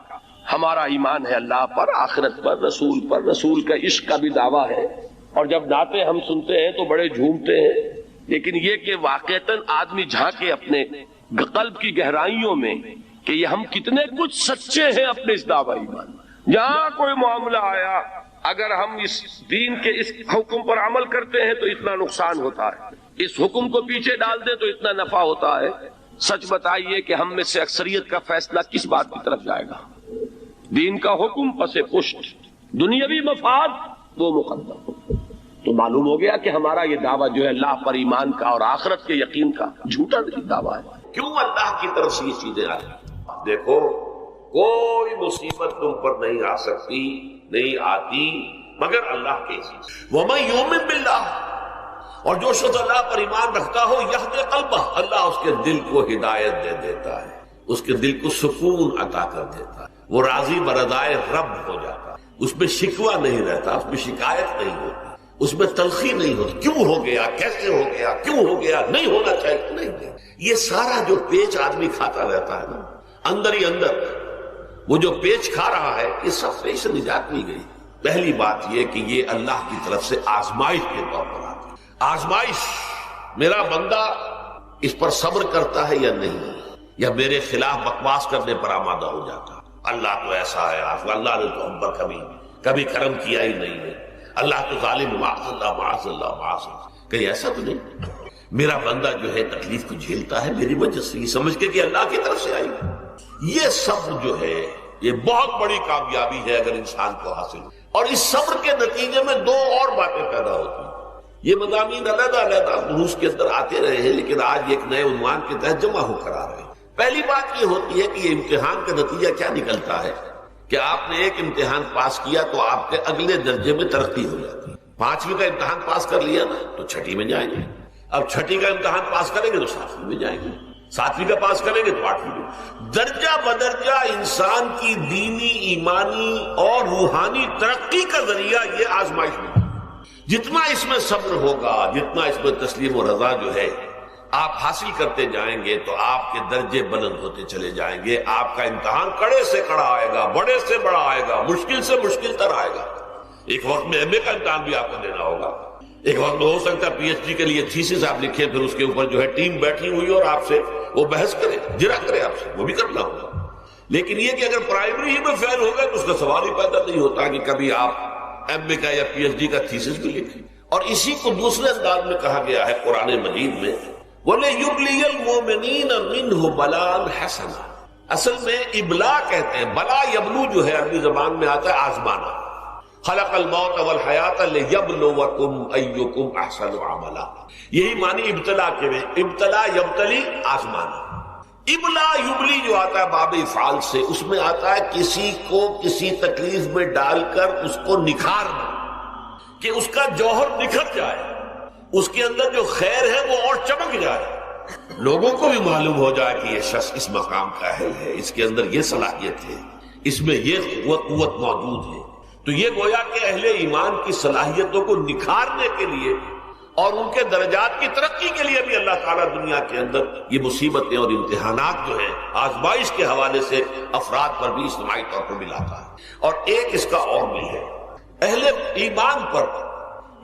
Speaker 2: ہمارا ایمان ہے, اللہ پر, آخرت پر, رسول کا عشق کا بھی دعویٰ ہے. اور جب نعتیں ہم سنتے ہیں تو بڑے جھومتے ہیں, لیکن یہ کہ واقعتاً آدمی جھانکے اپنے قلب کی گہرائیوں میں کہ یہ ہم کتنے کچھ سچے ہیں اپنے اس دعویٰ ایمان. جہاں کوئی معاملہ آیا, اگر ہم اس دین کے اس حکم پر عمل کرتے ہیں تو اتنا نقصان ہوتا ہے, اس حکم کو پیچھے ڈال دیں تو اتنا نفع ہوتا ہے. سچ بتائیے کہ ہم میں سے اکثریت کا فیصلہ کس بات کی طرف جائے گا؟ دین کا حکم پس پشت, دنیاوی مفاد وہ مقدم. تو معلوم ہو گیا کہ ہمارا یہ دعویٰ جو ہے اللہ پر ایمان کا اور آخرت کے یقین کا جھوٹا دعویٰ ہے.
Speaker 3: کیوں اللہ کی طرف سے یہ چیزیں آ رہی؟ دیکھو, کوئی مصیبت تم پر نہیں آ سکتی, نہیں آتی مگر اللہ کے عزیز. وَمَن يُؤْمِن بِاللَّهِ, اور جو شخص اللہ پر ایمان رکھتا ہو يَهْدِ قَلْبَهُ, اللہ اس کے دل کو ہدایت دے دیتا ہے, اس کے دل کو سکون عطا کر دیتا ہے. وہ راضی برضائے رب ہو جاتا ہے. اس میں شکوہ نہیں رہتا, اس میں شکایت نہیں ہوتی, اس میں تلخی نہیں ہوتی. کیوں ہو گیا, کیسے ہو گیا, کیوں ہو گیا, نہیں ہونا چاہیے, نہیں گیا. یہ سارا جو پیچ آدمی کھاتا رہتا ہے نا اندر ہی اندر, وہ جو پیچ کھا رہا ہے, یہ سب سے اسے نجات مل گئی. پہلی بات یہ کہ یہ اللہ کی طرف سے آزمائش کے طور پر آتی ہے. آزمائش, میرا بندہ اس پر صبر کرتا ہے یا نہیں, یا میرے خلاف بکواس کرنے پر آمادہ ہو جاتا ہے. اللہ تو ایسا ہے, اللہ نے تو ہم پر کبھی کرم کیا ہی نہیں ہے, اللہ تو ظالم, معاذ اللہ معاذ اللہ معاذ اللہ. کہیں ایسا تو نہیں. میرا بندہ جو ہے تکلیف کو جھیلتا ہے میری وجہ سے, یہ سمجھ کے کہ اللہ کی طرف سے آئی. یہ صبر جو ہے یہ بہت بڑی کامیابی ہے اگر انسان کو حاصل ہو. اور اس صبر کے نتیجے میں دو اور باتیں پیدا ہوتی ہیں. یہ مضامین علیحدہ علیحدہ دروس کے اندر آتے رہے ہیں, لیکن آج ایک نئے عنوان کے تحت جمع ہو کر آ رہے ہیں. پہلی بات یہ ہوتی ہے کہ یہ امتحان کا نتیجہ کیا نکلتا ہے کہ آپ نے ایک امتحان پاس کیا تو آپ کے اگلے درجے میں ترقی ہو جاتی ہے. 5ویں کا امتحان پاس کر لیا نا تو 6ٹھی میں جائیں گے. اب 6ٹھی کا امتحان پاس کریں گے تو 7ویں میں جائیں گے. 7ویں کا پاس کریں گے تو 8ویں میں. درجہ بدرجہ انسان کی دینی, ایمانی اور روحانی ترقی کا ذریعہ یہ آزمائش میں. جتنا اس میں صبر ہوگا, جتنا اس میں تسلیم و رضا جو ہے آپ حاصل کرتے جائیں گے تو آپ کے درجے بلند ہوتے چلے جائیں گے. آپ کا امتحان کڑے سے کڑا آئے گا, بڑے سے بڑا آئے گا, مشکل سے مشکل تر آئے گا. ایک وقت میں ایم اے کا امتحان بھی آپ کو دینا ہوگا, ایک وقت میں ہو سکتا ہے پی ایچ ڈی کے لیے تھیسس آپ لکھیں, پھر اس کے اوپر جو ہے ٹیم بیٹھی ہوئی اور آپ سے وہ بحث کرے, جرا کرے آپ سے, وہ بھی کرنا ہوگا. لیکن یہ کہ اگر پرائمری ہی میں فیل ہو گئے تو اس کا سوال ہی پیدا نہیں ہوتا کہ کبھی آپ ایم اے کا یا پی ایچ ڈی کا تھیسس بھی لکھیں. اور اسی کو دوسرے انداز میں کہا گیا ہے قرآن مجید میں, وَلَيُبْلِيَ الْمُؤْمِنِينَ مِنْهُ بَلَاءً حَسَنًا. اصل میں ابلا کہتے ہیں, بلا یبلو جو ہے عربی زبان میں آتا ہے آزمانا.
Speaker 2: خلق الموت والحیات لیبلوکم ایکم احسن عملا. یہی معنی ابتلا کے میں، ابتلا یبتلی آزمانا. ابلا یبلی جو آتا ہے باب افعال سے، اس میں آتا ہے کسی کو کسی تکلیف میں ڈال کر اس کو نکھارنا، کہ اس کا جوہر نکھر جائے، اس کے اندر جو خیر ہے وہ اور چمک جائے، لوگوں کو بھی معلوم ہو جائے کہ یہ شخص اس مقام کا اہل ہے، اس کے اندر یہ صلاحیت ہے، اس میں یہ قوت موجود ہے. تو یہ گویا کہ اہل ایمان کی صلاحیتوں کو نکھارنے کے لیے اور ان کے درجات کی ترقی کے لیے بھی اللہ تعالیٰ دنیا کے اندر یہ مصیبتیں اور امتحانات جو ہیں آزمائش کے حوالے سے افراد پر بھی اجتماعی طور پر بھی لاتا ہے. اور ایک اس کا اور بھی ہے، اہل ایمان پر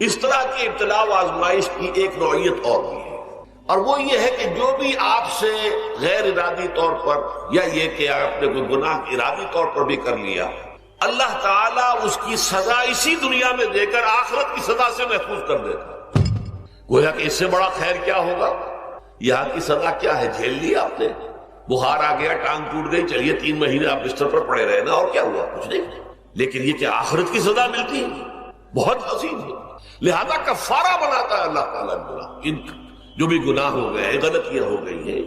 Speaker 2: اس طرح کی ابتلا و آزمائش کی ایک نوعیت اور بھی ہے، اور وہ یہ ہے کہ جو بھی آپ سے غیر ارادی طور پر یا یہ کہ آپ نے کوئی گناہ ارادی طور پر بھی کر لیا، اللہ تعالیٰ اس کی سزا اسی دنیا میں دے کر آخرت کی سزا سے محفوظ کر دیتا. گویا کہ اس سے بڑا خیر کیا ہوگا؟ یہاں کی سزا کیا ہے؟ جھیل لیا آپ نے، بخار آ گیا، ٹانگ ٹوٹ گئی، چلیے 3 مہینے آپ بستر پر پڑے رہے نا، اور کیا ہوا؟ کچھ نہیں. لیکن یہ کہ آخرت کی سزا ملتی ہے، بہت عظیم ہے. لہذا کفارہ بناتا ہے اللہ تعالیٰ گناہ، ان جو بھی گناہ ہو گئے، غلطیاں ہو گئی ہیں،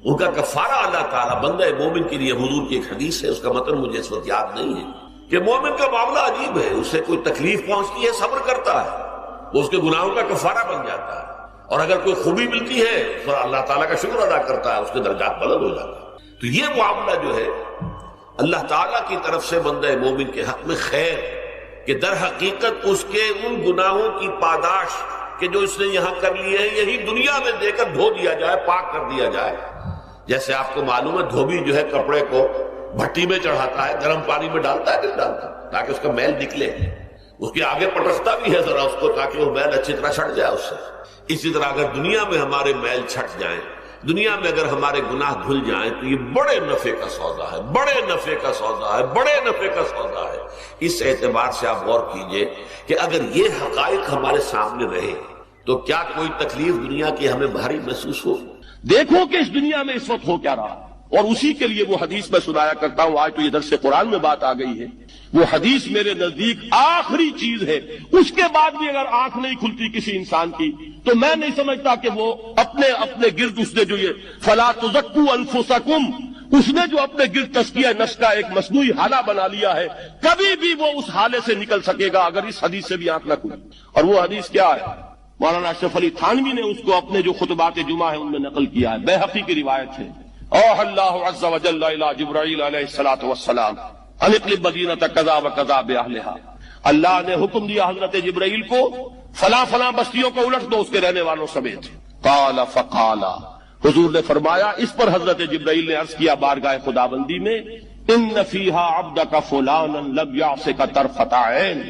Speaker 2: ان کا کفارہ اللہ تعالیٰ بندہ مومن کے لیے. حضور کی ایک حدیث ہے، اس کا متن مجھے اس وقت یاد نہیں ہے، کہ مومن کا معاملہ عجیب ہے، اسے کوئی تکلیف پہنچتی ہے صبر کرتا ہے، وہ اس کے گناہوں کا کفارہ بن جاتا ہے، اور اگر کوئی خوبی ملتی ہے تو اللہ تعالیٰ کا شکر ادا کرتا ہے، اس کے درجات بلند ہو جاتے ہیں. تو یہ معاملہ جو ہے اللہ تعالیٰ کی طرف سے بندہ مومن کے حق میں خیر، کہ در حقیقت اس کے ان گناہوں کی پاداش کہ جو اس نے یہاں کر لیے ہیں یہی دنیا میں دے کر دھو دیا جائے، پاک کر دیا جائے. جیسے آپ کو معلوم ہے دھوبی جو ہے کپڑے کو بھٹی میں چڑھاتا ہے، گرم پانی میں ڈالتا ہے، نہیں ڈالتا، تاکہ اس کا میل نکلے، اس کے آگے پٹکتا بھی ہے ذرا اس کو تاکہ وہ میل اچھی طرح چھٹ جائے اس سے. اسی طرح اگر دنیا میں ہمارے میل چھٹ جائیں، دنیا میں اگر ہمارے گناہ دھل جائیں تو یہ بڑے نفع کا سودا ہے، بڑے نفع کا سودا ہے، بڑے نفع کا سودا ہے. اس اعتبار سے آپ غور کیجئے کہ اگر یہ حقائق ہمارے سامنے رہے تو کیا کوئی تکلیف دنیا کی ہمیں بھاری محسوس ہو؟
Speaker 1: دیکھو کہ اس دنیا میں اس وقت ہو کیا رہا، اور اسی کے لیے وہ حدیث میں سنایا کرتا ہوں. آج تو یہ درس قرآن میں بات آ گئی ہے. وہ حدیث میرے نزدیک آخری چیز ہے، اس کے بعد بھی اگر آنکھ نہیں کھلتی کسی انسان کی تو میں نہیں سمجھتا کہ وہ اپنے گرد اس نے جو یہ فلا تزکوا انفسکم، اس نے جو اپنے گرد تزکیہ نفس کا ایک مصنوعی حالہ بنا لیا ہے، کبھی بھی وہ اس حالے سے نکل سکے گا اگر اس حدیث سے بھی آنکھ نہ کھلی. اور وہ حدیث کیا ہے؟ مولانا اشرف علی تھانوی نے اس کو اپنے جو خطبات جمعہ ہیں ان میں نقل کیا ہے، بیہقی کی روایت ہے. اوحى اللہ عز وجل الى جبرائیل علیہ الصلوۃ والسلام ان اقلب مدینۃ کذا وکذا باہلھا. اللہ نے حکم دیا حضرت جبرائیل کو فلاں فلاں بستیوں کو الٹ دو اس کے رہنے والوں سمیت. قال فقال، حضور نے فرمایا. اس پر حضرت جبرائیل نے عرض کیا بارگاہ خداوندی میں، ان فیھا عبدک فلانا لم یعصک طرفۃ عین.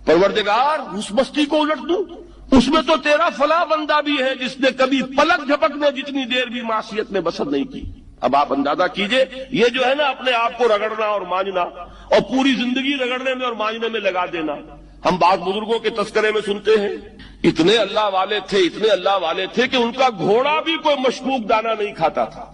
Speaker 1: پروردگار اس بستی کو الٹ دوں، اس میں تو تیرا فلاں بندہ بھی ہے جس نے کبھی پلک جھپکنے جتنی دیر بھی معصیت میں بسر نہیں کی. اب آپ اندازہ کیجئے یہ جو ہے نا اپنے آپ کو رگڑنا اور مانجنا اور پوری زندگی رگڑنے میں اور مانجنے میں لگا دینا. ہم بعض بزرگوں کے تذکرے میں سنتے ہیں اتنے اللہ والے تھے، اتنے اللہ والے تھے کہ ان کا گھوڑا بھی کوئی مشکوک دانہ نہیں کھاتا تھا،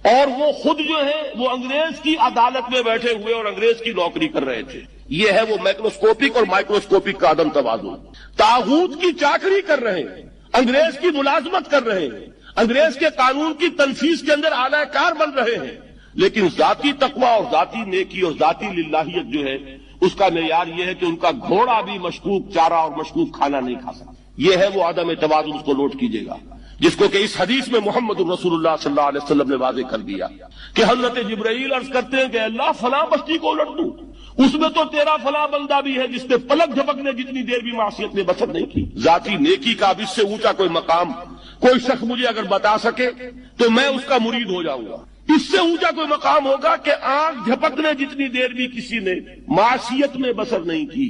Speaker 1: اور وہ خود جو ہے وہ انگریز کی عدالت میں بیٹھے ہوئے اور انگریز کی نوکری کر رہے تھے. یہ ہے وہ میکروسکوپک اور مائکروسکوپک کا عدم توازن. طاغوت کی چاکری کر رہے ہیں، انگریز کی ملازمت کر رہے ہیں، انگریز کے قانون کی تنفیذ کے اندر اعلی کار بن رہے ہیں، لیکن ذاتی تقویٰ اور ذاتی نیکی اور ذاتی للہیت جو ہے اس کا معیار یہ ہے کہ ان کا گھوڑا بھی مشکوک چارہ اور مشکوک کھانا نہیں کھا سکتا. یہ ہے وہ عدم توازن. اس کو نوٹ کیجیے گا، جس کو کہ اس حدیث میں محمد الرسول اللہ صلی اللہ علیہ وسلم نے واضح کر دیا کہ حضرت جبرائیل عرض کرتے ہیں کہ اللہ فلاں بستی کو الٹ دوں، اس میں تو تیرا فلاں بندہ بھی ہے جس نے پلک جھپکنے جتنی دیر بھی معصیت میں بسر نہیں کی. ذاتی نیکی کا اب اس سے اونچا کوئی مقام کوئی شخص مجھے اگر بتا سکے تو میں اس کا مرید ہو جاؤں گا. اس سے اونچا کوئی مقام ہوگا کہ آنکھ جھپکنے جتنی دیر بھی کسی نے معصیت میں بسر نہیں کی،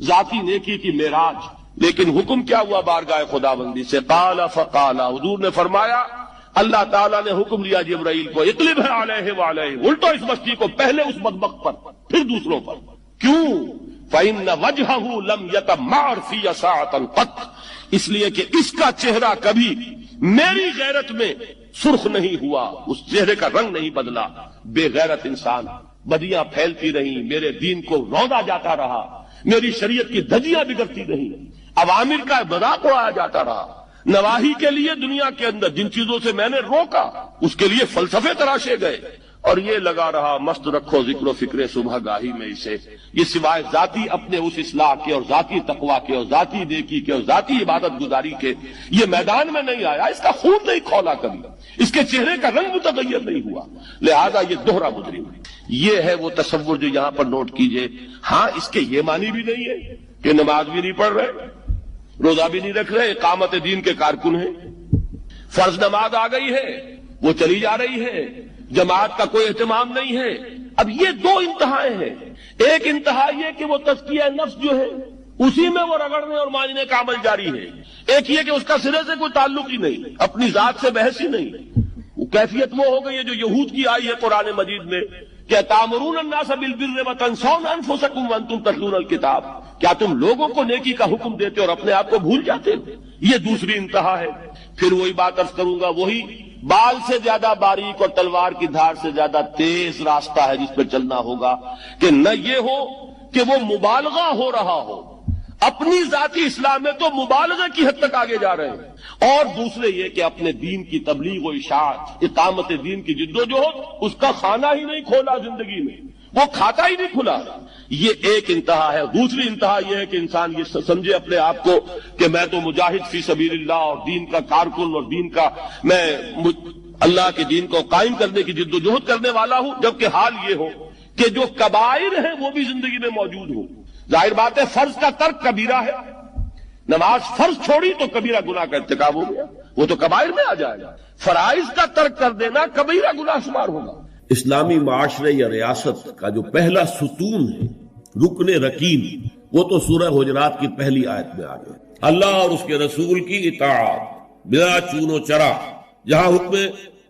Speaker 1: ذاتی نیکی کی معراج. لیکن حکم کیا ہوا بارگاہ خداوندی سے؟ قال فقال، حضور نے فرمایا اللہ تعالیٰ نے حکم دیا جبرائیل کو اقلب علیہ وعلیہ، الٹو اس بستی کو، پہلے اس بدبخت پر پھر دوسروں پر. کیوں؟ فإن وجہہ لم یتمعر فی ساعۃ قط، اس لیے کہ اس کا چہرہ کبھی میری غیرت میں سرخ نہیں ہوا، اس چہرے کا رنگ نہیں بدلا. بے غیرت انسان
Speaker 3: بدیاں پھیلتی رہیں، میرے دین کو روندا جاتا رہا، میری شریعت کی دھجیاں بگڑتی رہیں، عوامر کا مذاق اڑایا جاتا رہا، نواہی کے لیے دنیا کے اندر جن چیزوں سے میں نے روکا اس کے لیے فلسفے تراشے گئے، اور یہ لگا رہا مست رکھو ذکر و فکر صبح گاہی میں اسے، یہ سوائے ذاتی اپنے اس اصلاح کے اور ذاتی تقویٰ کے اور ذاتی نیکی کے اور ذاتی عبادت گزاری کے یہ میدان میں نہیں آیا، اس کا خون نہیں کھولا کبھی، اس کے چہرے کا رنگ متغیر نہیں ہوا، لہذا یہ دوہرا مجرم ہے۔ یہ ہے وہ تصور جو یہاں پر نوٹ کیجئے۔ ہاں اس کے یہ معنی بھی نہیں ہے کہ نماز بھی نہیں پڑھ رہے، روزہ بھی نہیں رکھ رہے، اقامت دین کے کارکن ہیں، فرض نماز آ گئی ہے وہ چلی جا رہی ہے، جماعت کا کوئی اہتمام نہیں ہے۔ اب یہ دو انتہائیں ہیں، ایک انتہا یہ کہ وہ تزکیہ نفس جو ہے اسی میں وہ رگڑنے اور مانجنے کا عمل جاری ہے، ایک یہ کہ اس کا سرے سے کوئی تعلق ہی نہیں، اپنی ذات سے بحث ہی نہیں۔ وہ کیفیت وہ ہو گئی ہے جو یہود کی آئی ہے قرآن مجید میں کہ تامرون الناس بالبر وتنسون انفسکم وانتم تتلون الکتاب، کیا تم لوگوں کو نیکی کا حکم دیتے اور اپنے آپ کو بھول جاتے ہو؟ یہ دوسری انتہا ہے۔ پھر وہی بات عرض کروں گا، وہی بال سے زیادہ باریک اور تلوار کی دھار سے زیادہ تیز راستہ ہے جس پہ چلنا ہوگا کہ نہ یہ ہو کہ وہ مبالغہ ہو رہا ہو، اپنی ذاتی اصلاح میں تو مبالغہ کی حد تک آگے جا رہے ہیں، اور دوسرے یہ کہ اپنے دین کی تبلیغ و اشاعت، اقامت دین کی جدوجہد اس کا کھانا ہی نہیں کھولا زندگی میں، وہ کھاتا ہی نہیں کھلا۔ یہ ایک انتہا ہے۔ دوسری انتہا یہ ہے کہ انسان یہ سمجھے اپنے آپ کو کہ میں تو مجاہد فی سبیل اللہ اور دین کا کارکن اور دین کا میں اللہ کے دین کو قائم کرنے کی جدوجہد کرنے والا ہوں، جبکہ حال یہ ہو کہ جو کبائر ہیں وہ بھی زندگی میں موجود ہوں۔ ظاہر بات ہے فرض کا ترک کبیرہ ہے، نماز فرض چھوڑی تو کبیرہ گناہ کا ارتکاب ہو گیا، وہ تو کبائر میں آ جائے گا۔ فرائض کا ترک کر دینا کبیرہ گناہ شمار ہوگا۔
Speaker 2: اسلامی معاشرے یا ریاست کا جو پہلا ستون ہے، رکن رکین، وہ تو سورہ حجرات کی پہلی آیت میں آ گیا، اللہ اور اس کے رسول کی اطاعت بلا چون و چرا، جہاں حکم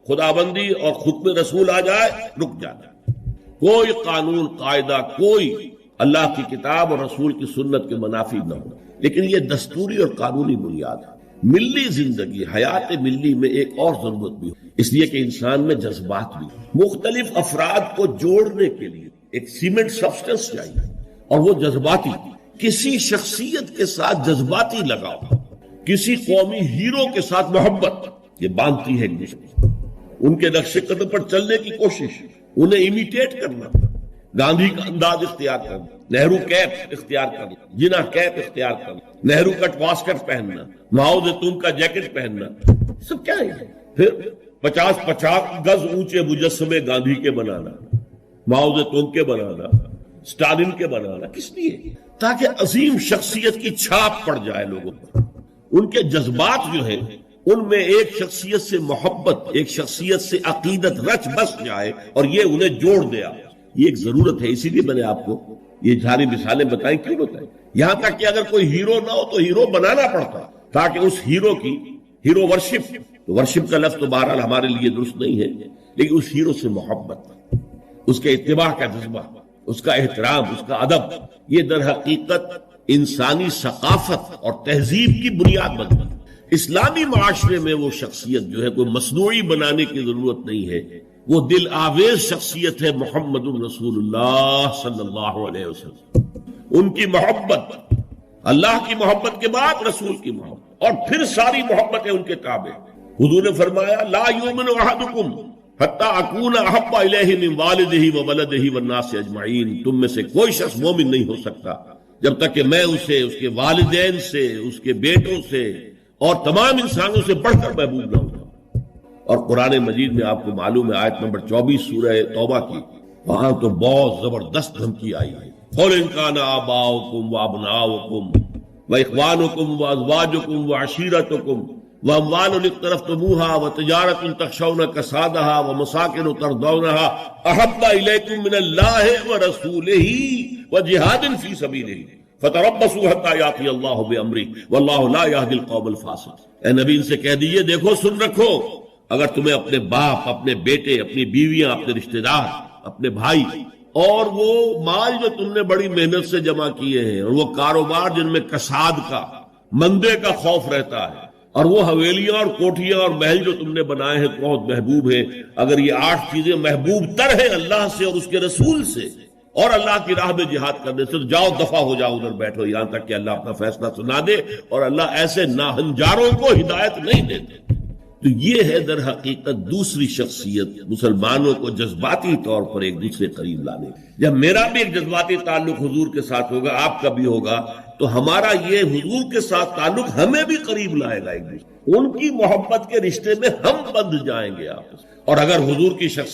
Speaker 2: خدابندی اور حکم رسول آ جائے رک جانا، کوئی قانون قاعدہ، کوئی اللہ کی کتاب اور رسول کی سنت کے منافی نہ ہو۔ لیکن یہ دستوری اور قانونی بنیاد ہے۔ ملی زندگی، حیات ملی میں ایک اور ضرورت بھی ہو، اس لیے کہ انسان میں جذبات بھی، مختلف افراد کو جوڑنے کے لیے ایک سیمنٹ سبسٹنس چاہیے، اور وہ جذباتی، کسی شخصیت کے ساتھ جذباتی لگاؤ، کسی قومی ہیرو کے ساتھ محبت، یہ باندھتی ہے ایک دوسرے، ان کے نقش قدم پر چلنے کی کوشش، انہیں امیٹیٹ کرنا، گاندھی کا انداز اختیار کرنا، نہرو کیپ اختیار کرنا، جناح کیپ اختیار کرنا، نہرو کٹ واسکٹ پہننا، ماؤ زیتون کا جیکٹ پہننا، سب کیا ہے؟ پھر 50 گز اونچے مجسمے گاندھی کے بنانا، ماؤ زیتون کے بنانا، اسٹالن کے بنانا، کس لیے؟ تاکہ عظیم شخصیت کی چھاپ پڑ جائے لوگوں پر، ان کے جذبات جو ہیں ان میں ایک شخصیت سے محبت، ایک شخصیت سے عقیدت رچ بس جائے اور یہ انہیں جوڑ دیا۔ یہ ایک ضرورت ہے، اسی لیے میں نے آپ کو یہ ساری مثالیں بتائیں۔ کیوں بتائیں؟ یہاں تک کہ اگر کوئی ہیرو نہ ہو تو ہیرو بنانا پڑتا، تاکہ اس ہیرو کی ہیرو ورشپ کا لفظ تو بہرحال ہمارے لیے درست نہیں ہے، لیکن اس ہیرو سے محبت، اس کے اتباع کا جذبہ، اس کا احترام، اس کا ادب، یہ در حقیقت انسانی ثقافت اور تہذیب کی بنیاد بنتی ہے۔ اسلامی معاشرے میں وہ شخصیت جو ہے کوئی مصنوعی بنانے کی ضرورت نہیں ہے، وہ دل آویز شخصیت ہے محمد رسول اللہ صلی اللہ علیہ وسلم۔ ان کی محبت، اللہ کی محبت کے بعد رسول کی محبت، اور پھر ساری محبتیں ان کے تابع۔ حضور نے فرمایا لا یؤمن احدکم حتی اکون احب الیہ من والدہ وولدہ والناس اجمعین، تم میں سے کوئی شخص مومن نہیں ہو سکتا جب تک کہ میں اسے اس کے والدین سے، اس کے بیٹوں سے اور تمام انسانوں سے بڑھ کر محبوب نہ ہوگا۔ اور قرآن مجید میں آپ کو معلوم ہے آیت نمبر 24 سورہ توبہ کی، وہاں تو بہت زبردست دھمکی آئی ہے، قل ان کان آباؤکم وابناؤکم واخوانکم وازواجکم وعشیرتکم واموال اقترفتموها وتجارۃ تخشون کسادها ومساکن ترضونها احب الیکم من اللہ ورسولہ وجہاد فی سبیلہ فتربصوا حتی یاتی اللہ بامرہ واللہ لا یہدی القوم الفاسقین۔ اے نبی ان سے کہہ دیجئے دیکھو سن رکھو، اگر تمہیں اپنے باپ، اپنے بیٹے، اپنی بیویاں، اپنے رشتہ دار، اپنے بھائی، اور وہ مال جو تم نے بڑی محنت سے جمع کیے ہیں، اور وہ کاروبار جن میں کساد کا، مندے کا خوف رہتا ہے،
Speaker 1: اور وہ حویلیاں اور کوٹھیاں اور محل جو تم نے بنائے ہیں بہت محبوب ہیں. اگر یہ 8 چیزیں محبوب تر ہیں اللہ سے اور اس کے رسول سے اور اللہ کی راہ میں جہاد کرنے سے، تو جاؤ دفع ہو جاؤ، ادھر بیٹھو یہاں تک کہ اللہ اپنا فیصلہ سنا دے. اور اللہ ایسے ناہنجاروں کو ہدایت نہیں دیتے. تو یہ ہے در حقیقت دوسری شخصیت، مسلمانوں کو جذباتی طور پر ایک دوسرے قریب لانے. جب میرا بھی ایک جذباتی تعلق حضور کے ساتھ ہوگا، آپ کا بھی ہوگا، تو ہمارا یہ حضور کے ساتھ تعلق ہمیں بھی قریب لائے گا ایک دوسرے. ان کی محبت کے رشتے میں ہم بندھ جائیں گے آپس. اور اگر حضور کی شخصیت